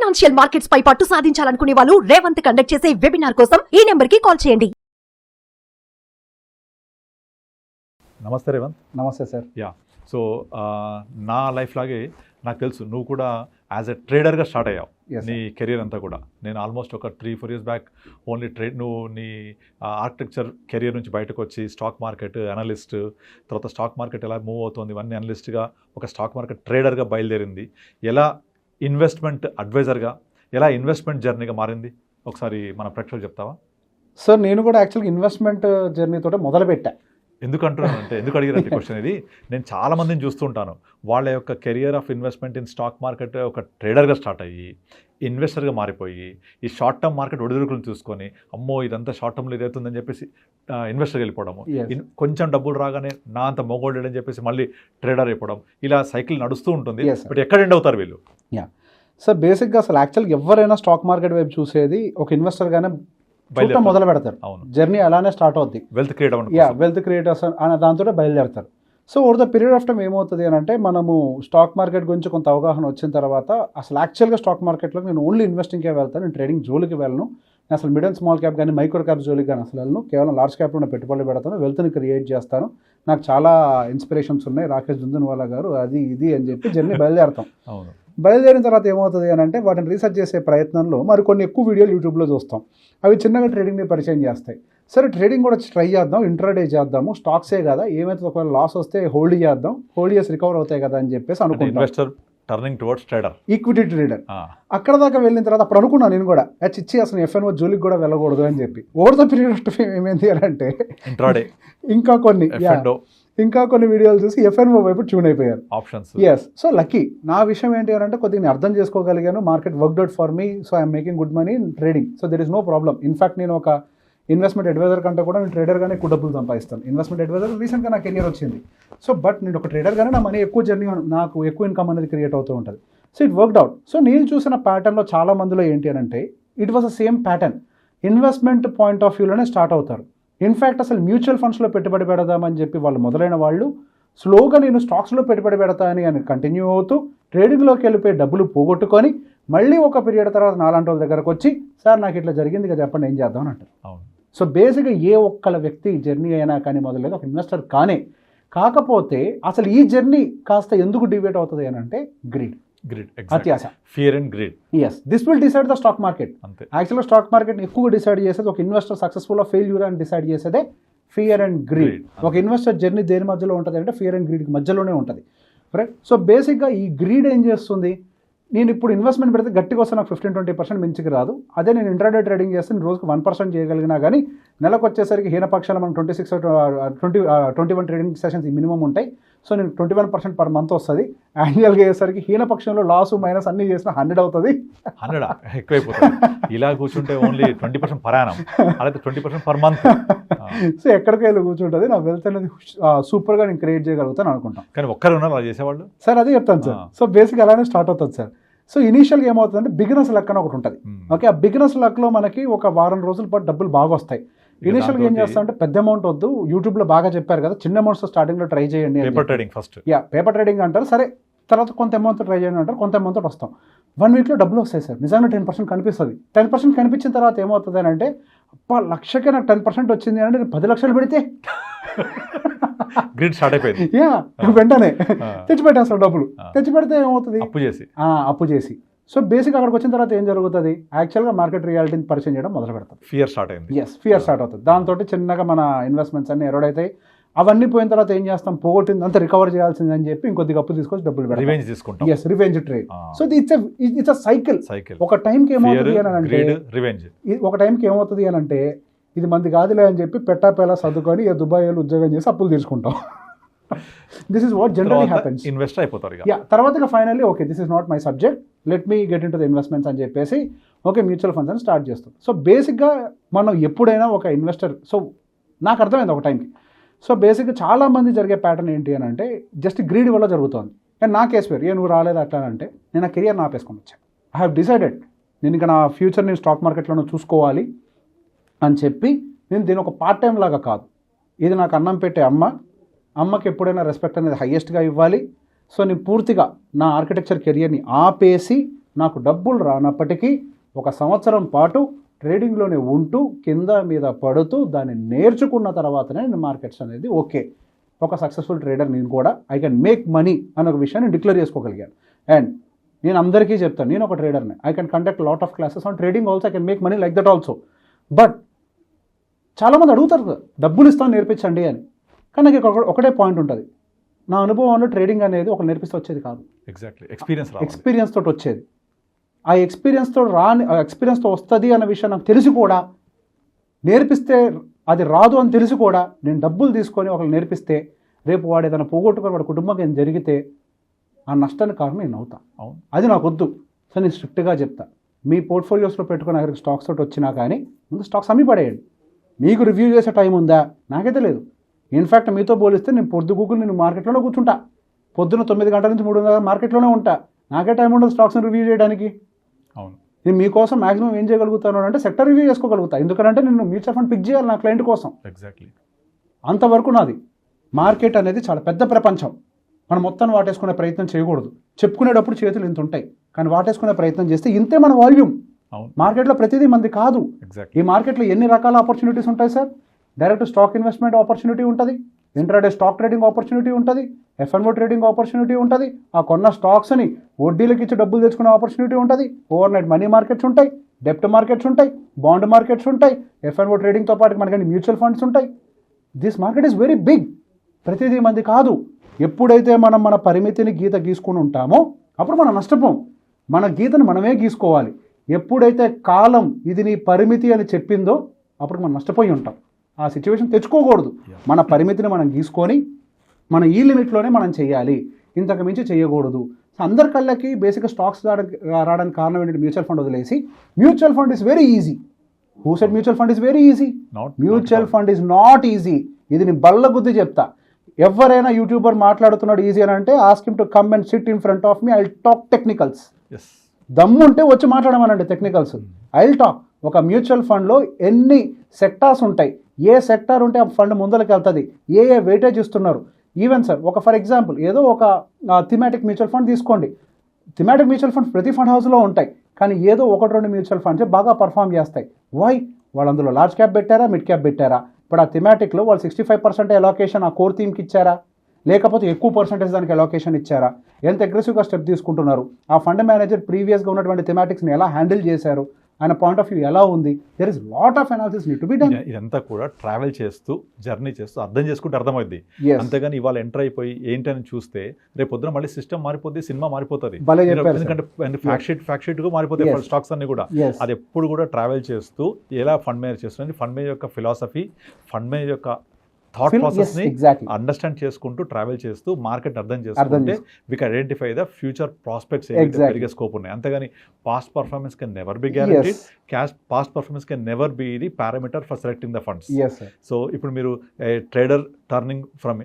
Financial markets పై పట్టు సాధించాలనుకునే వాళ్ళు Revanth conduct చేసే వెబినార్ కోసం ఈ నెంబర్ కి కాల్ చేయండి. నమస్తే రేవంత్. నమస్తే సార్. సో నా లైఫ్ లాగే నాకు తెలుసు నువ్వు కూడా యాజ్ ఎ ట్రేడర్గా స్టార్ట్ అయ్యావు. నీ కెరీర్ అంతా కూడా నేను ఆల్మోస్ట్ ఒక 3-4 years బ్యాక్ ఓన్లీ నువ్వు నీ ఆర్కిటెక్చర్ కెరీర్ నుంచి బయటకు వచ్చి స్టాక్ మార్కెట్ అనలిస్ట్, తర్వాత స్టాక్ మార్కెట్ ఎలా మూవ్ అవుతుంది ఇవన్నీ అనలిస్ట్గా ఒక స్టాక్ మార్కెట్ ట్రేడర్గా బయలుదేరింది. ఎలా ఇన్వెస్ట్మెంట్ అడ్వైజర్గా, ఎలా ఇన్వెస్ట్మెంట్ జర్నీగా మారింది ఒకసారి మన ప్రేక్షకులు చెప్తావా? సార్ నేను కూడా యాక్చువల్గా ఇన్వెస్ట్మెంట్ జర్నీతో మొదలుపెట్టా. ఎందుకు అంటున్నానంటే, ఎందుకు అడిగినట్టు క్వశ్చన్ ఇది, నేను చాలా మందిని చూస్తుంటాను వాళ్ళ యొక్క career of investment in stock market ఒక ట్రేడర్గా స్టార్ట్ అయ్యి ఇన్వెస్టర్గా మారిపోయి ఈ షార్ట్ టర్మ్ మార్కెట్ ఒడిదుడుకులు చూసుకొని అమ్మో ఇదంతా షార్ట్ టర్మ్లో ఇదవుతుందని చెప్పేసి ఇన్వెస్టర్కి వెళ్ళిపోవడము, కొంచెం డబ్బులు రాగానే నా అంత మోగోల్డ్ అని చెప్పేసి మళ్ళీ ట్రేడర్ అయిపోవడం, ఇలా సైకిల్ నడుస్తూ ఉంటుంది. బట్ ఎక్కడ ఎండ్ అవుతారు వీళ్ళు? సార్ బేసిక్గా అసలు యాక్చువల్గా ఎవరైనా స్టాక్ మార్కెట్ వైపు చూసేది ఒక ఇన్వెస్టర్గానే మొదలు పెడతారు. జర్నీ అలానే స్టార్ట్ అవుద్ది. వెల్త్ క్రియేటర్స్ అనే దాంతో బయలుదేరతారు. So over the period of time ఏమవుతుంది అని అంటే, మనము స్టాక్ మార్కెట్ గురించి కొంత అవగాహన వచ్చిన తర్వాత అసలు యాక్చువల్గా స్టాక్ మార్కెట్లో నేను ఓన్లీ ఇన్వెస్టింగ్కే వెళ్తాను, నేను ట్రేడింగ్ జోలికి వెళ్ళను, నేను అసలు మిడ్ అండ్ స్మాల్ క్యాప్ కానీ మైక్రో క్యాప్ జోలికి కానీ అసలు వెళ్ళను, కేవలం లార్జ్ క్యాప్లో పెట్టుబడులు పెడతాను, వెల్త్ని క్రియేట్ చేస్తాను, నాకు చాలా ఇన్స్పిరేషన్స్ ఉన్నాయి, రాకేష్ జుంజున్వాలా గారు అది ఇది అని చెప్పి జర్నీ బయలుదేరతాం. బయలుదేరిన తర్వాత ఏమవుతుంది అని అంటే, వాటిని రీసెర్చ్ చేసే ప్రయత్నంలో మరి కొన్ని ఎక్కువ వీడియోలు యూట్యూబ్లో చూస్తాం, అవి చిన్నగా ట్రేడింగ్ని పరిచయం చేస్తాయి. సరే ట్రేడింగ్ కూడా ట్రై చేద్దాం, ఇంట్రాడే చేద్దాము, స్టాక్సే కదా, ఏమైతే ఒకవేళ లాస్ వస్తే హోల్డ్ చేద్దాం, హోల్డ్ చేసి రికవర్ అవుతాయి కదా అని చెప్పేసి అనుకుంటాం. Turning towards trader, equity trader. అక్కడ దాకా వెళ్ళిన తర్వాత అప్పుడు అనుకున్నాను నేను కూడా, చిచ్చి అసలు ఎఫ్ఎన్ఓ జోలికి కూడా వెళ్ళకూడదు అని చెప్పి. Over the period of time ఏమైంది అని అంటే, ఇంకా కొన్ని వీడియోలు చూసి ఎఫ్ఎన్ఓ వైపు ట్యూన్ అయిపోయారు ఆప్షన్స్. సో లక్కీ నా విషయం ఏంటి అని అంటే, కొద్దిగా నేను అర్థం చేసుకోగలిగాను, market worked out for me, so I'm making good money in trading, so there is no problem. In fact నేను ఒక ఇన్వెస్ట్మెంట్ అడ్వైజర్ కంటే కూడా నేను ట్రేడర్గానే ఎక్కువ డబ్బులు సంపాదిస్తాను. ఇన్వెస్ట్మెంట్ అడ్వైజర్ రీసెంట్గా నా కెరియర్ వచ్చింది. సో బట్ నేను ఒక ట్రేడర్గానే నా మనీ ఎక్కువ జర్నీ, నాకు ఎక్కువ ఇన్కమ్ అనేది క్రియేట్ అవుతూ ఉంటుంది. So it worked out. So నేను చూసిన ప్యాటర్న్లో చాలా మందిలో ఏంటి అని అంటే, it was the same pattern. Investment point of వ్యూలోనే స్టార్ట్ అవుతారు. ఇన్ఫ్యాక్ట్ అసలు మ్యూచువల్ ఫండ్స్లో పెట్టుబడి పెడదామని చెప్పి వాళ్ళు మొదలైన వాళ్ళు స్లోగా నేను స్టాక్స్లో పెట్టుబడి పెడతాను అని కంటిన్యూ అవుతూ ట్రేడింగ్లోకి వెళ్ళిపోయి డబ్బులు పోగొట్టుకొని మళ్ళీ ఒక పీరియడ్ తర్వాత నాలాంటి వాళ్ళ దగ్గరకు వచ్చి, సార్ నాకు ఇట్లా జరిగింది కదా చెప్పండి ఏం చేద్దాం అని అంటారు. సో బేసిక్గా ఏ ఒక్కళ్ళ వ్యక్తి జర్నీ అయినా కానీ మొదలలేదు ఒక ఇన్వెస్టర్ కానే. కాకపోతే అసలు ఈ జర్నీ కాస్త ఎందుకు డివేట్ అవుతుంది అని అంటే, గ్రీడ్, అత్యాశ, fear and greed. This will decide the stock market. యాక్చువల్గా స్టాక్ మార్కెట్ ఎక్కువగా డిసైడ్ చేసేది, ఒక ఇన్వెస్టర్ సక్సెస్ఫుల్ ఆఫ్ ఫెయిల్యూర్ అని డిసైడ్ చేసేదే ఫియర్ అండ్ గ్రీడ్. ఒక ఇన్వెస్టర్ జర్నీ దేని మధ్యలో ఉంటుంది అంటే, ఫియర్ అండ్ గ్రీడ్కి మధ్యలోనే ఉంటుంది, రైట్? సో బేసిక్గా ఈ గ్రీడ్ ఏం చేస్తుంది, నేను ఇప్పుడు ఇన్వెస్ట్మెంట్ పెడితే గట్టిగా వస్తే నాకు 15-20% మించికి రాదు, అదే నేను ఇంట్రాడే ట్రేడింగ్ చేస్తే నేను రోజుకు 1% చేయగలిగినా కానీ నెలకు వచ్చేసరికి హీనపక్షాలు మనం 21 ట్రేడింగ్ సెషన్స్ మినిమం ఉంటాయి. సో నేను 21% పర్ మంత్ వస్తుంది. యాన్యువల్గా అయ్యేసరికి హీనపక్షంలో లాస్ మైనస్ అన్ని చేసిన 100 అవుతుంది. 100 ఎక్కువైపోతుంది. ఇలా కూర్చుంటే ఓన్లీ 20% పర్ యానం, అలాగే 20% పర్ మంత్. సో ఎక్కడికి వెళ్ళి కూర్చుంటుంది, నా వెల్త్ అనేది సూపర్గా నేను క్రియేట్ చేయగలుగుతాను అనుకుంటాను. కానీ ఒక్కరు ఉన్నారు అలా చేసేవాళ్ళు సార్, అదే చెప్తాను సార్. సో బేసిక్ అలానే స్టార్ట్ అవుతుంది సార్. సో ఇనీషియల్గా ఏమవుతుందంటే, బిగినర్స్ లక్ అని ఒకటి ఉంటుంది. ఓకే, ఆ బిగినర్స్ లక్లో మనకి ఒక వారం రోజుల పాటు డబ్బులు బాగా వస్తాయి. ఇనిషియల్గా ఏం చేస్తామంటే, పెద్ద అమౌంట్ వద్దు, యూట్యూబ్లో బాగా చెప్పారు కదా, చిన్న అమౌంట్స్ స్టార్టింగ్లో ట్రై చేయండి. Paper trading first, paper trading అంటారు. సరే తర్వాత కొంత అమౌంట్ ట్రై చేయండి అంటారు, కొంత అమౌంట్ వస్తాం. 1 వీక్లో డబ్బులు వస్తాయి సార్. నిజంగా 10% కనిపిస్తుంది. 10% కనిపించిన తర్వాత ఏమవుతుంది అని అంటే, లక్షకే నాకు 10% వచ్చింది అంటే, 10 లక్షలు పెడితే గ్రిడ్ స్టార్ట్ అయిపోయింది. వెంటనే తెచ్చిపెట్టేస్తాం డబ్బులు. తెచ్చిపెడితే ఏమవుతుంది, అప్పు చేసి. సో బేసిక్ అక్కడికి వచ్చిన తర్వాత ఏం జరుగుతుంది, యాక్చువల్గా మార్కెట్ రియాలిటీని పరిచయం చేయడం మొదలు పెడతాం. ఫియర్ స్టార్ట్ అయింది. ఫియర్ స్టార్ట్ అవుతుంది. దాంతో చిన్నగా మన ఇన్వెస్ట్మెంట్స్ అన్ని ఎరోడ్ అవుతాయి. అవన్నీ పోయిన తర్వాత ఏం చేస్తాం, పోగొట్టింది అంతా రికవర్ చేయాల్సింది అని చెప్పి ఇంకొద్దిగా అప్పు తీసుకొచ్చి డబ్బులు పెడతాం. రివెంజ్ తీసుకుంటాం. Revenge trade. So it's a cycle. ఒక టైంకి ఏమవుతుంది అని అంటే, ఒక టైంకి ఏమవుతుంది అని అంటే, ఇది మంది కాదులే అని చెప్పి పెట్టాపేలా సర్దుకొని దుబాయ్లో ఉద్యోగం చేసి అప్పులు తీసుకుంటాం. This is what generally happens. Investor అయిపోతారు. తర్వాత finally okay, this is not my subject, let me get in to the investments అని చెప్పేసి ఓకే మ్యూచువల్ ఫండ్స్ అని స్టార్ట్ చేస్తాం. సో బేసిక్గా మనం ఎప్పుడైనా ఒక ఇన్వెస్టర్, సో నాకు అర్థమైంది ఒక టైంకి. సో బేసిక్గా చాలామంది జరిగే ప్యాటర్న్ ఏంటి అని అంటే, జస్ట్ గ్రీడ్ వల్ల జరుగుతుంది. కానీ నా కేసు వేరు, నువ్వు రాలేదు అట్లా అంటే, నేను ఆ కెరియర్ ఆపేసుకొని వచ్చాను. ఐ హ్యావ్ డిసైడెడ్, నేను ఇంకా నా ఫ్యూచర్ నేను స్టాక్ మార్కెట్లోనే చూసుకోవాలి అని చెప్పి, నేను దీని ఒక పార్ట్ టైం లాగా కాదు, ఇది నాకు అన్నం పెట్టే అమ్మకి ఎప్పుడైనా రెస్పెక్ట్ అనేది హైయెస్ట్గా ఇవ్వాలి. సో నేను పూర్తిగా నా ఆర్కిటెక్చర్ కెరియర్ని ఆపేసి నాకు డబ్బులు రానప్పటికీ 1 సంవత్సరం పాటు ట్రేడింగ్లోనే ఉంటూ కింద మీద పడుతూ దాన్ని నేర్చుకున్న తర్వాతనే నేను మార్కెట్స్ అనేది ఓకే ఒక సక్సెస్ఫుల్ ట్రేడర్ నేను కూడా ఐ కెన్ మేక్ మనీ అన్న ఒక విషయాన్ని డిక్లేర్ చేసుకోగలిగాను. అండ్ నేను అందరికీ చెప్తాను, నేను ఒక ట్రేడర్ని, I can conduct lot of classes on trading also, I can make money like that also. But చాలామంది అడుగుతారు డబ్బులు ఇస్తాను నేర్పించండి అని, కానీ నాకు ఇక్కడ ఒకటే పాయింట్ ఉంటుంది, నా అనుభవంలో ట్రేడింగ్ అనేది ఒక నేర్పిస్తే వచ్చేది కాదు, ఎగ్జాక్ట్లీ ఎక్స్పీరియన్స్ తోటి వచ్చేది. ఆ ఎక్స్పీరియన్స్తో వస్తుంది అన్న విషయం నాకు తెలిసి కూడా, నేర్పిస్తే అది రాదు అని తెలిసి కూడా నేను డబ్బులు తీసుకొని ఒకరు నేర్పిస్తే రేపు వాడు ఏదైనా పోగొట్టుకొని వాడి కుటుంబంకి ఏం జరిగితే ఆ నష్టానికి కారణం నేను అవుతా. అది నాకు వద్దు. సో నేను స్ట్రిక్ట్గా చెప్తా, మీ పోర్ట్ఫోలియోస్లో పెట్టుకుని అక్కడికి స్టాక్స్ తోటి వచ్చినా కానీ ముందు స్టాక్స్ అమ్మి పడేయండి. మీకు రివ్యూ చేసే టైం ఉందా? నాకైతే లేదు. ఇన్ఫ్యాక్ట్ మీతో పోలిస్తే నేను పొద్దుగూకులు నేను మార్కెట్లోనే కూర్చుంటా, పొద్దున్న 9 గంటల నుంచి 3 గంటల మార్కెట్లోనే ఉంటా. నాకే టైం ఉండదు స్టాక్స్ని రివ్యూ చేయడానికి. అవును, నేను మీకోసం మాక్సిమం ఏం చేయగలుగుతాను అంటే సెక్టర్ రివ్యూ చేసుకోగలుగుతా, ఎందుకంటే నేను మ్యూచువల్ ఫండ్ పిక్ చేయాలి నా క్లయింట్ కోసం. ఎగ్జాక్ట్లీ అంతవరకు నాది. మార్కెట్ అనేది చాలా పెద్ద ప్రపంచం, మనం మొత్తం వాటేసుకునే ప్రయత్నం చేయకూడదు. చెప్పుకునేటప్పుడు చేతులు ఇంత ఉంటాయి, కానీ వాటేసుకునే ప్రయత్నం చేస్తే ఇంతే మన వాల్యూమ్. మార్కెట్లో ప్రతిదీ మంది కాదు. ఈ మార్కెట్లో ఎన్ని రకాల ఆపర్చునిటీస్ ఉంటాయి sir? Direct stock investment opportunity ఉంటుంది, ఇంట్రాడే స్టాక్ ట్రేడింగ్ ఆపర్చునిటీ ఉంటుంది, ఎఫ్ఎన్ఓ ట్రేడింగ్ ఆపర్చునిటీ ఉంటుంది, ఆ కొన్న స్టాక్స్ని వడ్డీలకు ఇచ్చి డబ్బులు తెచ్చుకునే ఆపర్చునిటీ ఉంటుంది, ఓవర్ నైట్ మనీ మార్కెట్స్ ఉంటాయి, డెప్ట్ మార్కెట్స్ ఉంటాయి, బాండ్ మార్కెట్స్ ఉంటాయి, ఎఫ్ఎన్ఓ ట్రేడింగ్తో పాటు మనకి మ్యూచువల్ ఫండ్స్ ఉంటాయి. This market is very big, ప్రతిదీ మంది కాదు. ఎప్పుడైతే మనం మన పరిమితిని గీత గీసుకుని ఉంటామో అప్పుడు మనం నష్టపోం. మన గీతను మనమే గీసుకోవాలి. ఎప్పుడైతే కాలం ఇది నీ పరిమితి అని చెప్పిందో అప్పుడు మనం నష్టపోయి ఉంటాం. ఆ సిచ్యువేషన్ తెచ్చుకోకూడదు. మన పరిమితిని మనం గీసుకొని మన ఈ లిమిట్లోనే మనం చేయాలి, ఇంతకు మించి చేయకూడదు. అందరి కళ్ళకి బేసిక్గా స్టాక్స్ రావడానికి కారణం ఏంటంటే మ్యూచువల్ ఫండ్ వదిలేసి, mutual fund is very easy. Who said mutual fund is very easy? Mutual fund is not easy. ఇది నేను బల్ల గుద్ది చెప్తా. ఎవరైనా యూట్యూబర్ మాట్లాడుతున్నాడు ఈజీ అని అంటే ask him to come and SIT in front of me, I will talk technicals. దమ్ము ఉంటే వచ్చి మాట్లాడమనండి టెక్నికల్స్, ఐ విల్ టాక్. ఒక మ్యూచువల్ ఫండ్లో ఎన్ని సెక్టార్స్ ఉంటాయి, ఏ సెక్టార్ ఉంటే ఆ ఫండ్ ముందరికి వెళ్తుంది, ఏ వెయిటేజ్ ఇస్తున్నారు. ఈవెన్ సార్ ఒక ఫర్ ఎగ్జాంపుల్ ఏదో ఒక థిమాటిక్ మ్యూచువల్ ఫండ్ తీసుకోండి. థిమాటిక్ మ్యూచువల్ ఫండ్స్ ప్రతి ఫండ్ హౌస్లో ఉంటాయి, కానీ ఏదో 1-2 మ్యూచువల్ ఫండ్స్ బాగా పర్ఫామ్ చేస్తాయి. వై? వాళ్ళు అందులో లార్జ్ క్యాప్ పెట్టారా, మిడ్ క్యాప్ పెట్టారా? ఇప్పుడు ఆ థిమాటిక్లో వాళ్ళు 65% అలొకేషన్ ఆ కోర్ థీమ్కి ఇచ్చారా, లేకపోతే ఎక్కువ పర్సెంటేజ్ దానికి అలొకేషన్ ఇచ్చారా? ఎంత అగ్రెసివ్గా స్టెప్ తీసుకుంటున్నారు? ఆ ఫండ్ మేనేజర్ ప్రీవియస్గా ఉన్నటువంటి థిమాటిక్స్ని ఎలా హ్యాండిల్ చేశారు? ఆయన పాయింట్ ఆఫ్ వ్యూ ఎలా ఉంది? There is lot of analysis need to be done. ఇదంతా కూడా ట్రావెల్ చేస్తూ జర్నీ చేస్తూ అర్థం చేసుకుంటే అర్థమైంది. అంతేగాని ఇవాళ ఎంటర్ అయిపోయి ఏంటని చూస్తే రేపు పొద్దున మళ్ళీ సిస్టమ్ మారిపోద్ది, సినిమా మారిపోతుంది. ఎందుకంటే ఫ్యాక్ట్ షీట్గా మారిపోతాయి స్టాక్స్ అన్ని కూడా. అది ఎప్పుడు కూడా ట్రావెల్ చేస్తూ ఎలా ఫండ్ మేనేజ్ చేస్తుంది, ఫండ్ మేనేజ్ యొక్క ఫిలాసఫీ, ఫండ్ మేనేజ్ యొక్క థాట్ ప్రాసెస్ ని అండర్స్టాండ్ చేసుకుంటూ ట్రావెల్ చేస్తూ మార్కెట్ అర్థం చేసుకుంటే we can identify the future prospects పెరిగే స్కోప్ ఉన్నాయి. అంతేగాని past performance can never be guaranteed. Past performance can never be the parameter for selecting the funds. So ఇప్పుడు మీరు trader turning from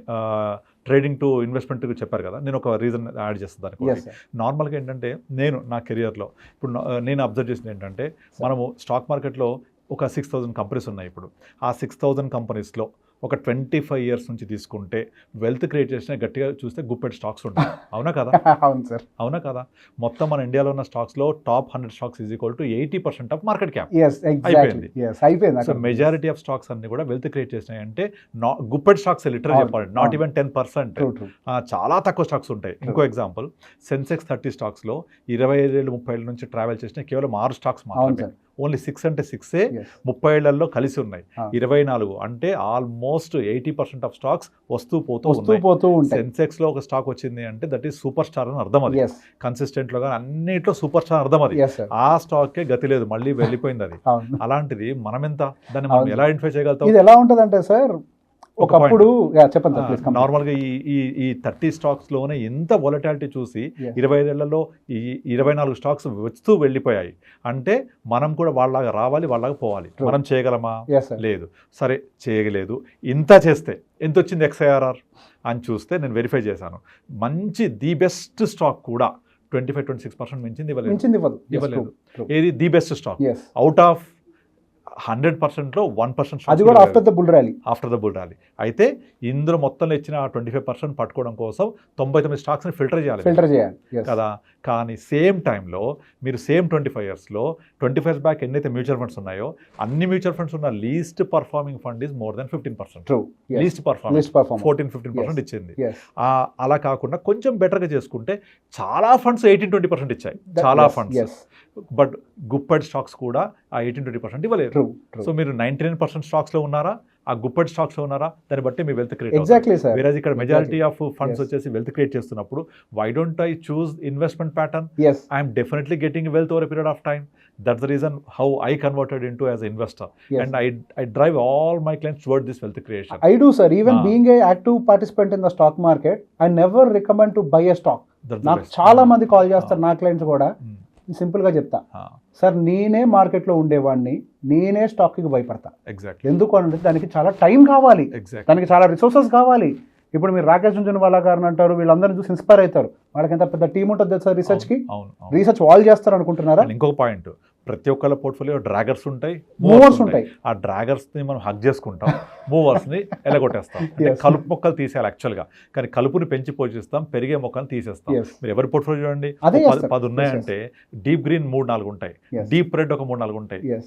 trading to investment చెప్పారు కదా, నేను ఒక reason add చేస్తాను దానికి. నార్మల్గా ఏంటంటే నేను నా కెరియర్లో ఇప్పుడు నేను అబ్జర్వ్ చేసింది ఏంటంటే, మనము స్టాక్ మార్కెట్లో ఒక 6,000 కంపెనీస్ ఉన్నాయి. ఇప్పుడు ఆ 6,000 కంపెనీస్లో ఒక 25 years నుంచి తీసుకుంటే వెల్త్ క్రియేట్ చేసిన గట్టిగా చూస్తే గుప్పెట్ స్టాక్స్ ఉంటాయి. అవునా కదా? అవును సార్, అవునా కదా? మొత్తం మన ఇండియాలో ఉన్న స్టాక్స్లో top 100 stocks is equal to 80% of market cap. అయిపోయింది. సో మెజారిటీ ఆఫ్ స్టాక్స్ అన్ని కూడా వెల్త్ క్రియేట్ చేసినాయి అంటే గుప్పెట్ స్టాక్స్ లిటరల్ చెప్పాలి, నాట్ ఈవెన్ 10%. చాలా తక్కువ స్టాక్స్ ఉంటాయి. ఇంకో ఎగ్జాంపుల్, సెన్సెక్స్ 30 స్టాక్స్లో 25-30 ఏళ్ళ నుంచి ట్రావెల్ చేసిన కేవలం 6 స్టాక్స్ మాత్రమే. ఓన్లీ 6 అంటే 6 30 ఏళ్లలో కలిసి ఉన్నాయి. 24 అంటే ఆల్మోస్ట్ 80% ఆఫ్ స్టాక్స్ వస్తూ పోతూ ఉన్నాయి. సెన్సెక్స్ లో ఒక స్టాక్ వచ్చింది అంటే దట్ ఈస్ సూపర్ స్టార్ అని అర్థం. అది కన్సిస్టెంట్ లో కానీ అన్నిట్లో సూపర్ స్టార్ అర్థం. అది ఆ స్టాక్ కే గతి లేదు, మళ్ళీ వెళ్ళిపోయింది అది. అలాంటిది మనం ఎంత దాన్ని మనం ఎలా ఐడెంటిఫై చేయగలుగుతాం? ఇది ఎలా ఉంటుందంటే సార్, ఒకప్పుడు చెప్పండి నార్మల్గా ఈ 30 స్టాక్స్ లోనే ఎంత వొలటాలిటీ చూసి 25 ఏళ్లలో ఈ 24 స్టాక్స్ వస్తూ వెళ్ళిపోయాయి. అంటే మనం కూడా వాళ్ళలాగా రావాలి, వాళ్ళలాగా పోవాలి. మనం చేయగలమా? లేదు. సరే చేయలేదు. ఇంత చేస్తే ఎంత వచ్చింది XIRR అని చూస్తే నేను వెరిఫై చేశాను. మంచి ది బెస్ట్ స్టాక్ కూడా 25-26% మించింది ఇవ్వలేదు. ఏది the best stock out of 100%లో 1% అది కూడా after the bull rally. After the bull rally. అయితే ఇందులో మొత్తంలో ఇచ్చిన 25% పట్టుకోవడం కోసం 99 స్టాక్స్ని ఫిల్టర్ చేయాలి Yes. కదా. కానీ సేమ్ టైంలో మీరు సేమ్ 25 ఇయర్స్లో 25 ఇయర్స్ బ్యాక్ ఎన్నైతే మ్యూచువల్ ఫండ్స్ ఉన్నాయో అన్ని మ్యూచువల్ ఫండ్స్ ఉన్న least performing fund is more than 15%. True. Yes. Least performing 14-15% ఇచ్చింది. Yes. అలా కాకుండా కొంచెం బెటర్గా చేసుకుంటే చాలా ఫండ్స్ 18-20% ఇచ్చాయి. చాలా ఫండ్స్. Yes. బట్ గుప్పటి స్టాక్స్ కూడా ఆ 18-20% ఇవ్వలేదు. True. సో మీరు 99% స్టాక్స్లో ఉన్నారా, ఆ గుప్పటి స్టాక్స్లో ఉన్నారా, దాన్ని బట్టి మీ వెల్త్ క్రియేట్ Exactly, sir. వేరేజ్ ఇక్కడ మెజారిటీ ఆఫ్ ఫండ్స్ Yes. వచ్చేసి వెల్త్ క్రియేట్ చేస్తున్నప్పుడు why don't I choose investment pattern? Yes. I'm definitely getting wealth over a period of time. That's the reason how I converted into as investor. Yes. And I drive all my clients toward this wealth creation. I do, sir. Even Ah. being a active participant in the stock market, I never recommend to buy a stock. That's the నాకు best. చాలా మంది call చేస్తారు నా clients కూడా. Mm. Simple గా చెప్తా, sir నేనే మార్కెట్లో ఉండేవాడిని, నేనే స్టాక్కి భయపడతా. ఎగ్జాక్ట్లీ. ఎందుకు అంటే దానికి చాలా టైం కావాలి, ఎగ్జాక్ట్లీ. దానికి చాలా రిసోర్సెస్ కావాలి. ఇప్పుడు మీరు రాకేష్ జుంజునవాలా గారిని అంటారు, వీళ్ళందరినీ చూసి ఇన్స్పైర్ అవుతారు. వాళ్ళకి ఎంత పెద్ద టీం ఉంటుంది సార్ రీసెర్చ్ కి. అవును. రీసెర్చ్ వాళ్ళు చేస్తారు అనుకుంటున్నారా? And ఇంకొక పాయింట్, ప్రతి ఒక్కళ్ళ పోర్ట్ఫోలియో డ్రాగర్స్ ఉంటాయి, మూవర్స్ ఉంటాయి. ఆ డ్రాగర్స్ ని మనం హగ్ చేసుకుంటాం, మూవర్స్ ని ఎలగొట్టేస్తాం. అంటే Yes. కలుపు మొక్కలు తీసేయాలి యాక్చువల్గా, కానీ కలుపుని పెంచి పోషిస్తాం, పెరిగే మొక్కలు తీసేస్తాం. Yes. మీరు ఎవరి పోర్ట్ఫోలియో చూడండి, అదే ఓ చేస్తారు. 10 ఉన్నాయంటే డీప్ గ్రీన్ 3-4 ఉంటాయి, Yes. డీప్ రెడ్ ఒక 3-4 ఉంటాయి, Yes.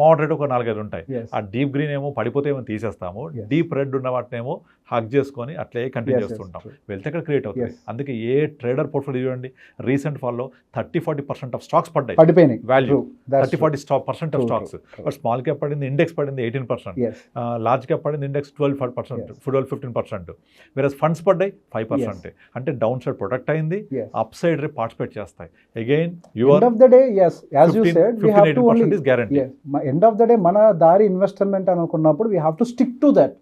మోడరేట్ ఒక 4-5 ఉంటాయి. Yes. ఆ డీప్ గ్రీన్ ఏమో పడిపోతే ఏమో తీసేస్తాము, Yes. డీప్ రెడ్ ఉన్న వాటిని ఏమో హగ్ చేసుకొని అట్లే కంటిన్యూ Yes, yes, చేస్తుంటాం. true. వెల్త్ ఎక్కడ క్రియేట్ అవుతుంది. Yes. అందుకే ఏ ట్రేడర్ పోర్ట్ఫోలియో చూడండి, రీసెంట్ ఫాల్లో 30-40% ఆఫ్ స్టాక్స్ పడ్డాయి, పడిపోయినాయి. Value True. That's true. 30-40% of True, stocks. true, true. But small cap పడింది, ఇండెక్స్ పడింది 18%, Yes. లార్జ్ క్యాప్ పడింది ఇండెక్స్ 12%, Yes. 12-15%, వేరే ఫండ్స్ పడ్డాయి 5%. అంటే డౌన్ సైడ్ ప్రొటెక్ట్ అయింది, Yes. అప్ సైడ్ రేపు పార్టిసిపేట్ చేస్తాయి. Again End your of the day, yes, as you said, we have to only 15-18% is guarantee. yes. End of the day, మన దారి investment అనుకున్నప్పుడు we have to stick to that.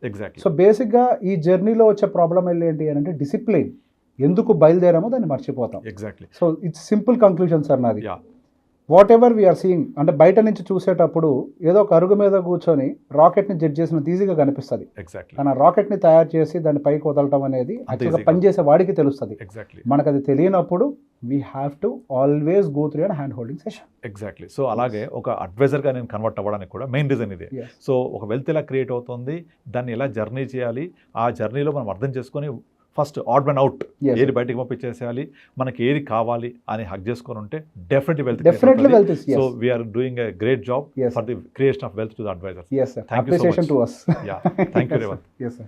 Exactly. So బేసిక్గా ఈ జర్నీలో వచ్చే problem ఏంటి అని అంటే డిసిప్లిన్. ఎందుకు బయలుదేరామో దాన్ని మర్చిపోతాం. Exactly. So it's simple conclusion sir నాది. Yeah. Whatever we are seeing అంటే బయట నుంచి చూసేటప్పుడు ఏదో ఒక అరుగు మీద కూర్చొని రాకెట్ని జడ్జ్ చేసినంత ఈజీగా కనిపిస్తుంది. ఎగ్జాక్ట్లీ. కానీ ఆ రాకెట్ని తయారు చేసి దాన్ని పైకి వదలటం అనేది యాక్చువల్గా easy పనిచేసే వాడికి తెలుస్తుంది. ఎగ్జాక్ట్లీ. మనకు అది తెలియనప్పుడు we have to always go through and hand holding session. Exactly. So అలాగే ఒక అడ్వైజర్గా నేను కన్వర్ట్ అవ్వడానికి కూడా మెయిన్ రీజన్ ఇదే. Yes. సో ఒక వెల్త్ ఎలా క్రియేట్ అవుతుంది, దాన్ని ఎలా జర్నీ చేయాలి, ఆ జర్నీలో మనం అర్థం చేసుకొని first odd man out, Yes. ఏది బయటకు పంపించేసేయాలి, మనకి ఏది కావాలి అని హక్ చేసుకొని ఉంటే definitely wealth. Wealth is so we're doing a great job Yes. For the creation of wealth to the advisors. yes sir. Thank you so Appreciation much. to us. Yeah. Thank you, Revan. Yes sir.